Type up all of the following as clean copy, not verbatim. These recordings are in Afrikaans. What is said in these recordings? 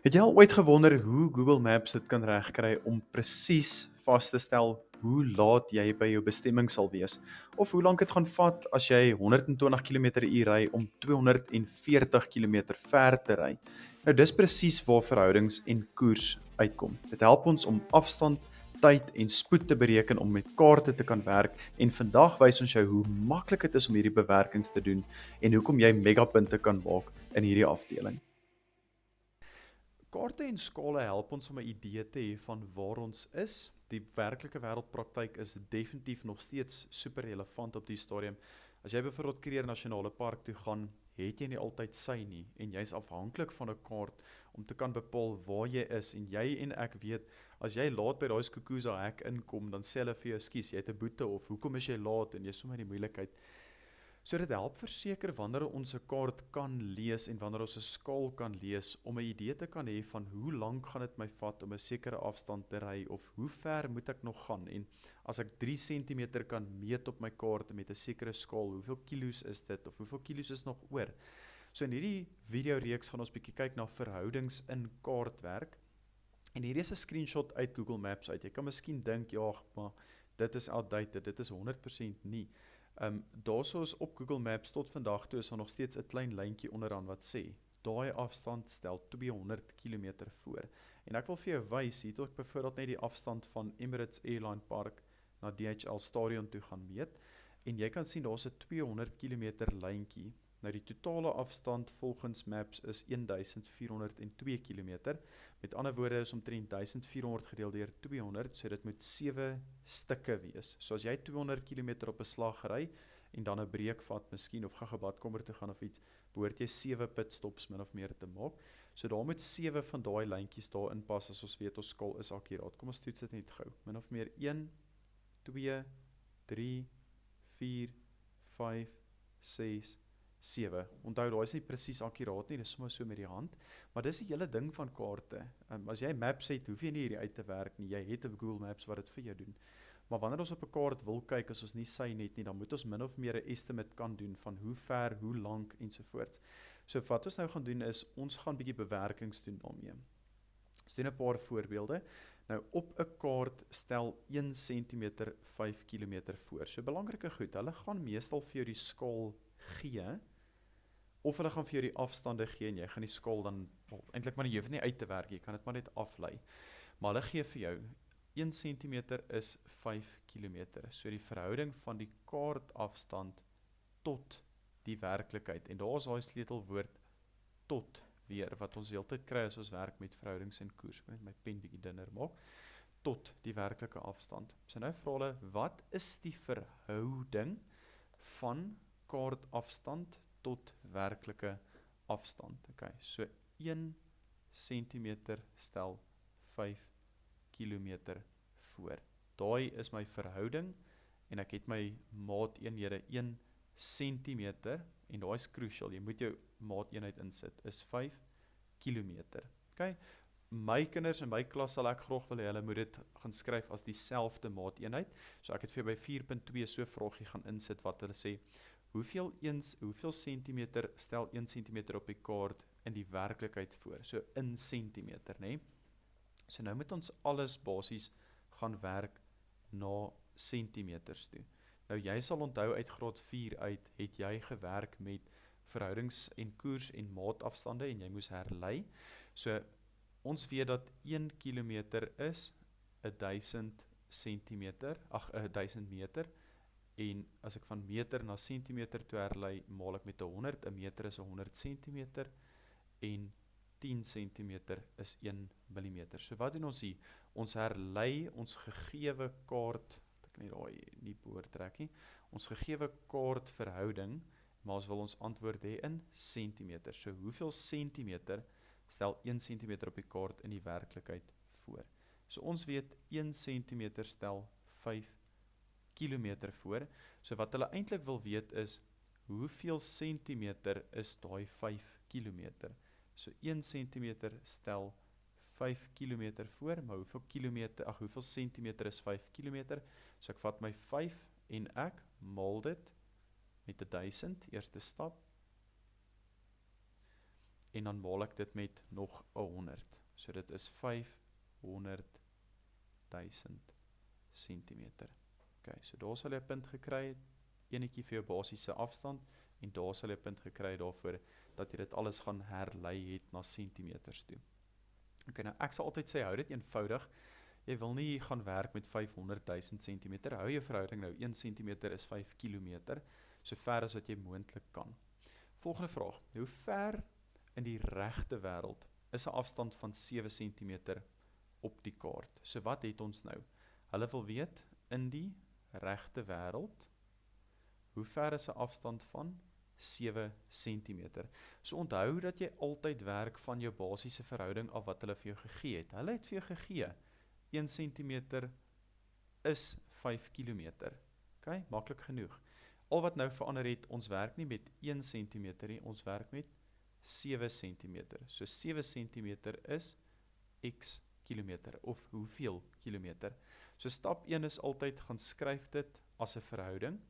Het jy al ooit gewonder hoe Google Maps dit kan regkry om presies vas te stel hoe laat jy by jou bestemming sal wees? Of hoe lank dit gaan vat as jy 120 km/h ry om 240 km ver te ry? Nou dis presies waar verhoudings en koers uitkom. Dit help ons om afstand, tyd en spoed te bereken om met kaarte te kan werk en vandag wys ons jou hoe maklik dit is om hierdie bewerkings te doen en hoekom jy megapunte kan maak in hierdie afdeling. Kaarte en skale help ons om 'n idee te hê van waar ons is. Die werklike wêreldpraktyk is definitief nog steeds super relevant op die stadium. As jy byvoorbeeld Kruger Nasionale Park toe gaan, het jy nie altyd sy nie en jy's afhanklik van 'n kaart om te kan bepaal waar jy is en jy en ek weet as jy laat by daai Skukuza hek inkom, dan sê hulle vir jou, "Skus, jy het 'n boete," of "Hoekom is jy laat?" en jy is sommer in die moeilikheid. So dit help verseker wanneer ons 'n kaart kan lees en wanneer ons 'n skaal kan lees om 'n idee te kan hê van hoe lank gaan dit my vat om 'n sekere afstand te ry of hoe ver moet ek nog gaan en as ek 3 cm kan meet op my kaart met 'n sekere skaal, hoeveel kilos is dit of hoeveel kilos is nog oor. So in hierdie video reeks gaan ons bietjie kyk na verhoudings in kaartwerk. En hierdie is 'n screenshot uit Google Maps uit. Jy kan miskien dink, ja, maar dit is outdated, dit is 100% nie. Daarso is op Google Maps tot vandag toe is daar nog steeds 'n klein lyntjie onderaan wat sê, daai afstand stel 200 km voor. En ek wil vir jou wys, hier het ek byvoorbeeld net die afstand van Emirates Airline Park na DHL Stadion toe gaan meet, en jy kan sien daar's 'n 200 km lyntjie. Nou die totale afstand volgens Maps is 1402 km. Met ander woorde is omtrent 1400 gedeel deur 200, so dit moet 7 stukke wees. So as jy 200 km op 'n slag ry en dan 'n breek vat, miskien of gou badkamer toe gaan of iets, behoort jy 7 pitstops min of meer te maak. So daar moet 7 van daai lyntjies daar inpas as ons weet ons skaal is akkuraat. Kom ons toets dit net gou. Min of meer 1 2 3 4 5 6 7. Onthou, daai is nie presies akkuraat nie, dis sommer so met die hand, maar dis die hele ding van kaarte. As jy Maps het, hoef jy nie hierdie uit te werk nie, jy het 'n Google Maps wat dit vir jou doen. Maar wanneer ons op 'n kaart wil kyk, as ons nie sy net nie, dan moet ons min of meer 'n estimate kan doen van hoe ver, hoe lank ensovoorts. So wat ons nou gaan doen is, ons gaan bietjie bewerkings doen daarmee. Ons doen 'n paar voorbeelde. Nou op 'n kaart stel 1 cm 5 km voor. So belangrike goed, hulle gaan meestal vir jou die skaal gee, of hulle gaan vir jou die afstande gee en jy gaan die skaal dan, eintlik maar jy hoef nie uit te werk, jy kan dit maar net aflei. Maar hulle gee vir jou 1 cm is 5 km. So die verhouding van die kaartafstand tot die werklikheid. En daar is daai sleutelwoord tot weer wat ons heeltyd kry as ons werk met verhoudings en koers. Ek moet net my pen bietjie dunner maak. Tot die werklike afstand. So nou vra hulle, wat is die verhouding van kaartafstand tot werklike afstand? Okay, so 1 cm stel 5 km voor. Daai is my verhouding en ek het my maateenhede 1 cm en daai is crucial, jy moet jou maateenheid insit, is 5 km. Okay, my kinders in my klas sal ek graag wil hê hulle moet dit gaan skryf as dieselfde maateenheid. So ek het vir by 4.2 so 'n vraagie gaan insit wat hulle sê, hoeveel centimeter stel 1 centimeter op die kaart in die werklikheid voor? So in centimeter, né? So nou moet ons alles basies gaan werk na centimeters toe. Nou jy sal onthou uit graad 4 uit, het jy gewerk met verhoudings en koers en maatafstande en jy moes herlei. So ons weet dat 1 kilometer is 1000 centimeter, 1000 meter, en as ek van meter na centimeter toe herlei, maal ek met 100, 'n meter is 100 centimeter, en 10 centimeter is 1 millimeter. So wat doen ons hier? Ons herlei ons gegewe kaart, ek kan nie behoort trek nie, ons gegewe kaartverhouding, maar ons wil ons antwoord hê in centimeter. So hoeveel centimeter stel 1 centimeter op die kaart in die werklikheid voor? So ons weet 1 centimeter stel 5 kilometer voor. So wat hulle eintlik wil weet is, hoeveel centimeter is daai 5 kilometer? So 1 centimeter stel 5 kilometer voor, maar hoeveel centimeter is 5 kilometer? So ek vat my 5 en ek maal dit met 1000, eerste stap, en dan maal ek dit met nog 100. So dit is 500.000 centimeter. Okay, so daar sal jy 'n punt gekry het, enetjie vir jou basiese afstand, en daar sal jy 'n punt gekry daarvoor, dat jy dit alles gaan herlei het na centimeters toe. Okay, nou ek sal altyd sê, hou dit eenvoudig, jy wil nie gaan werk met 500.000 centimeter, hou jou verhouding nou, 1 centimeter is 5 kilometer, so ver as wat jy moontlik kan. Volgende vraag, hoe ver in die regte wêreld is 'n afstand van 7 cm op die kaart? So wat het ons nou? Hulle wil weet, in die regte wêreld, hoe ver is 'n afstand van 7 cm? So onthou dat jy altyd werk van jou basiese verhouding af wat hulle vir jou gegee het. Hulle het vir jou gegee, 1 cm is 5 km. Okay, maklik genoeg. Al wat nou verander het, ons werk nie met 1 cm nie, ons werk met 7 cm. So 7 cm is x kilometer, of hoeveel kilometer. So stap 1 is altyd, gaan skryf dit as 'n verhouding,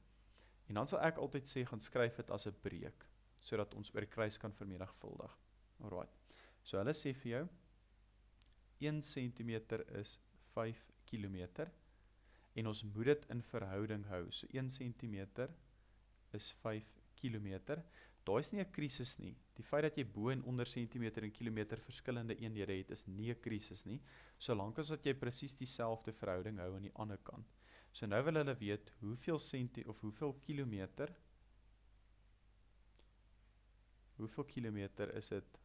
en dan sal ek altyd sê, gaan skryf dit as 'n breek, sodat ons oor kruis kan vermenigvuldig. Alright, so hulle sê vir jou, 1 cm is 5 km, en ons moet dit in verhouding hou, so 1 cm is 5 km, daar is nie 'n krisis nie, die feit dat jy bo en onder centimeter en kilometer verskillende eenhede het, is nie 'n krisis nie, solank as dat jy presies dieselfde verhouding hou aan die ander kant. So nou wil hulle weet, hoeveel kilometer is dit,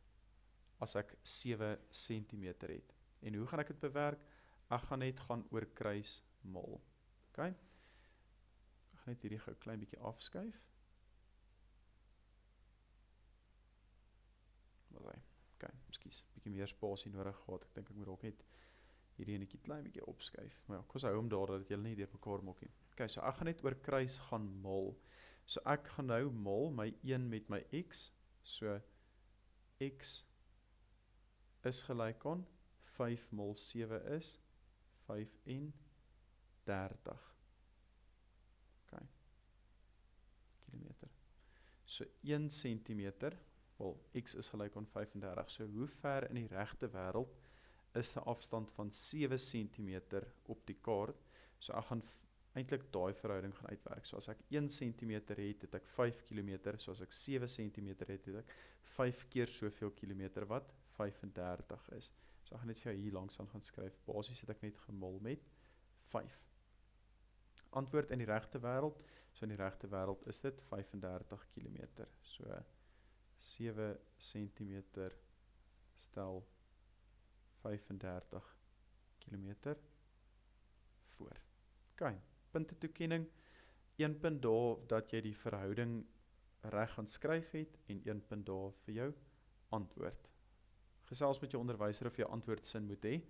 as ek 7 centimeter het, en hoe gaan ek dit bewerk? Ek gaan net gaan oor kruis mal, okay? Ek gaan net hierdie gou 'n klein bietjie afskuif, okay, ekskuus, bietjie meer spasie nodig gehad, ek dink ek moet ook net hierdie enetjie klein bietjie opskuif, maar ja, kom ons hou hom daar, dat julle nie deur mekaar maak nie. Okay, so ek gaan net oor kruis gaan mal, so ek gaan nou mal my 1 met my x, so x is gelyk aan 5 mal 7 is 35. Okay, kilometer. So 1 centimeter, wel, x is gelyk aan 35, so hoe ver in die regte wêreld is 'n afstand van 7 cm op die kaart? So ek gaan eintlik daai verhouding gaan uitwerk. So as ek 1 cm het ek 5 km, so as ek 7 cm het ek 5 keer soveel kilometer wat 35 is. So ek gaan net vir jou hier langs aan gaan skryf. Basies het ek net gemul met 5. Antwoord in die regte wêreld, so in die regte wêreld is dit 35 km. So 7 cm stel 35 km voor. Okay, punte toekenning, 1 punt daar dat jy die verhouding reg gaan skryf het, en 1 punt daar vir jou antwoord. Gesels met jou onderwyser of jou antwoord sin moet hê.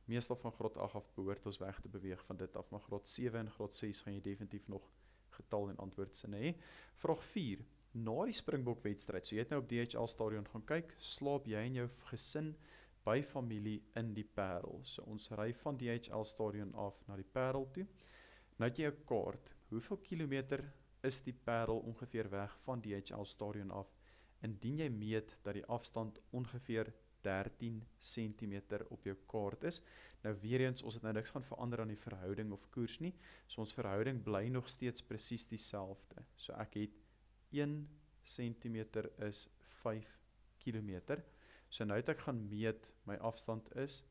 Meestal van graad 8 af behoort ons weg te beweeg van dit af, maar graad 7 en graad 6 gaan jy definitief nog getal en antwoord sin hê. Vraag 4. Na die Springbok-wedstryd, so jy het nou op DHL stadion gaan kyk, slaap jy en jou gesin by familie in die Parel. So ons ry van DHL stadion af na die Parel toe. Nou het jy 'n kaart. Hoeveel kilometer is die Parel ongeveer weg van DHL stadion af? Indien jy meet dat die afstand ongeveer 13 cm op jou kaart is. Nou weer eens, ons het nou niks gaan verander aan die verhouding of koers nie. So ons verhouding bly nog steeds presies dieselfde. So ek het 1 cm is 5 km. So nou het ek gaan meet, my afstand is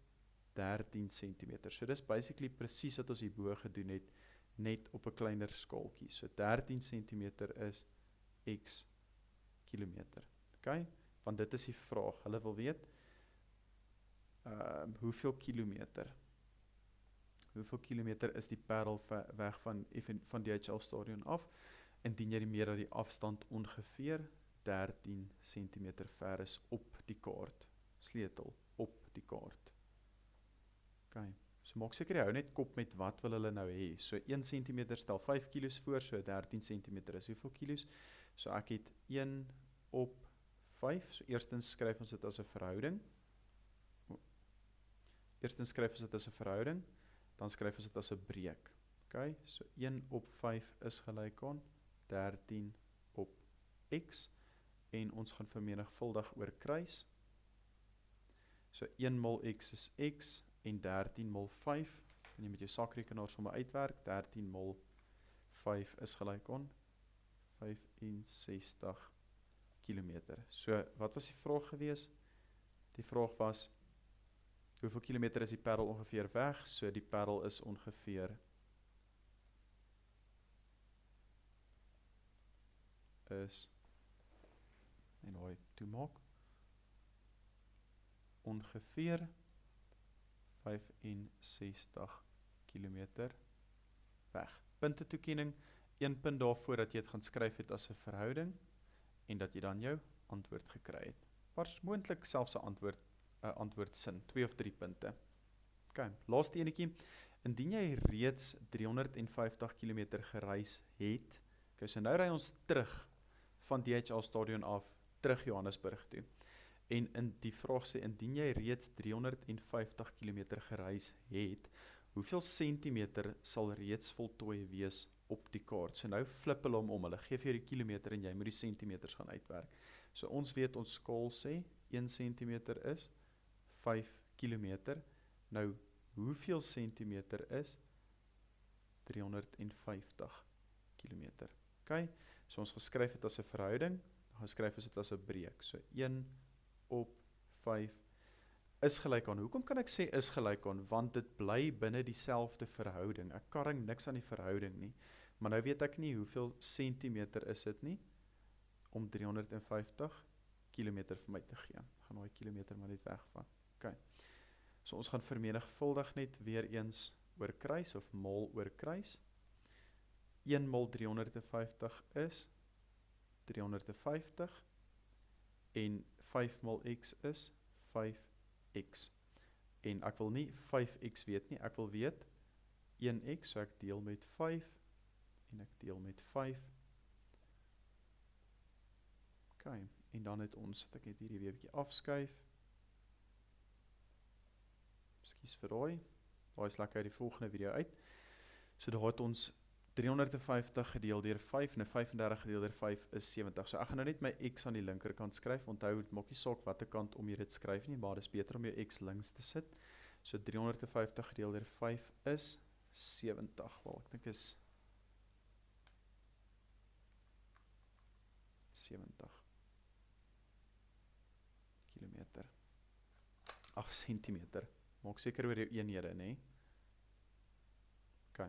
13 cm. So dis basically presies wat ons hierbo gedoen het, net op 'n kleiner skaaltjie. So 13 cm is x kilometer. Okay? Want dit is die vraag. Hulle wil weet, hoeveel kilometer? Hoeveel kilometer is die Parel weg van DHL stadion af? Indien jy meer dat die afstand ongeveer 13 cm ver is op die kaart. Sleutel, op die kaart. Okay. So maak seker jy hou net kop met wat wil hulle nou hê. So 1 cm stel 5 kilos voor, so 13 cm is hoeveel kilos? So ek het 1 op 5, so eerstens skryf ons dit as 'n verhouding. Eerstens skryf ons dit as 'n verhouding, dan skryf ons dit as 'n breek. Okay, so 1 op 5 is gelyk aan 13 op x, en ons gaan vermenigvuldig oor kruis. So 1 mol x is x en 13 mol 5, en jy met jou sakrekenaar sommer uitwerk, 13 mol 5 is gelyk aan 65 kilometer. So wat was die vraag gewees? Die vraag was, hoeveel kilometer is die parel ongeveer weg? So die parel is ongeveer en hoe toemaak, ongeveer 65 kilometer weg. Punte toekenning, 1 punt daarvoor dat jy het gaan skryf het as 'n verhouding en dat jy dan jou antwoord gekry het. Moontlik selfs 'n antwoordsin, 2 of 3 punte. OK, laaste enetjie. Indien jy reeds 350 km gereis het, OK, so nou ry ons terug van DHL stadion af, terug Johannesburg toe. En in die vraag sê, indien jy reeds 350 km gereis het, hoeveel sentimeter sal reeds voltooi wees op die kaart? So nou flip hulle om, hulle gee vir jou die kilometer en jy moet die sentimeters gaan uitwerk. So ons weet, ons skaal sê, 1 centimeter is 5 kilometer. Nou, hoeveel centimeter is 350 kilometer? OK, so ons geskryf het as 'n verhouding, geskryf is dit as 'n breek. So 1 op 5 is gelyk aan. Hoekom kan ek sê is gelyk aan? Want dit bly binne dieselfde verhouding. Ek karring niks aan die verhouding nie. Maar nou weet ek nie hoeveel centimeter is dit nie om 350 kilometer vir my te gee. Ek gaan daai kilometer maar net wegvat. OK. So ons gaan vermenigvuldig net weer eens oor kruis of mol oor kruis. 1 mol 350 is 350 en 5 mol x is 5x. En ek wil nie 5x weet nie, ek wil weet 1x, so ek deel met 5 en ek deel met 5. OK, en dan het ons, dat ek net hierdie weer 'n bietjie afskuif. Ekskuus vir daai is lekker uit die volgende video uit. So daar het ons 350 gedeel deur 5 en 35 gedeel deur 5 is 70. So ek gaan nou net my x aan die linkerkant skryf. Onthou, dit maak nie saak watter kant om jy dit skryf nie, maar dit is beter om jou x links te sit. So 350 gedeel deur 5 is 70. Wel, ek dink is 70 kilometer. 8 centimeter. Maak seker oor jou eenhede, nê? OK.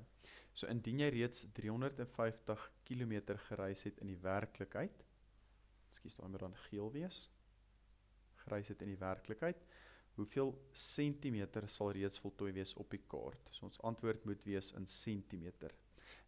So indien jy reeds 350 km gereis het in die werklikheid, ekskuus, daai moet dan geel wees, gereis het in die werklikheid, hoeveel centimeter sal reeds voltooi wees op die kaart? So ons antwoord moet wees in centimeter.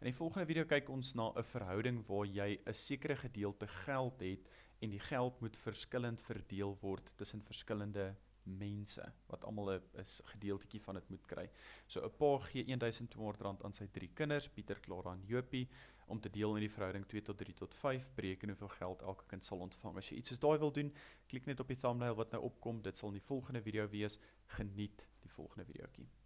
In die volgende video kyk ons na 'n verhouding waar jy 'n sekere gedeelte geld het en die geld moet verskillend verdeel word tussen verskillende mense, wat almal 'n gedeeltetjie van dit moet kry. So 'n pa gee R1200 aan sy 3 kinders, Pieter, Clara en Jopie, om te deel in die verhouding 2 tot 3 tot 5, bereken hoeveel geld elke kind sal ontvang. As jy iets soos daai wil doen, klik net op die thumbnail wat nou opkom, dit sal in die volgende video wees. Geniet die volgende videoetjie.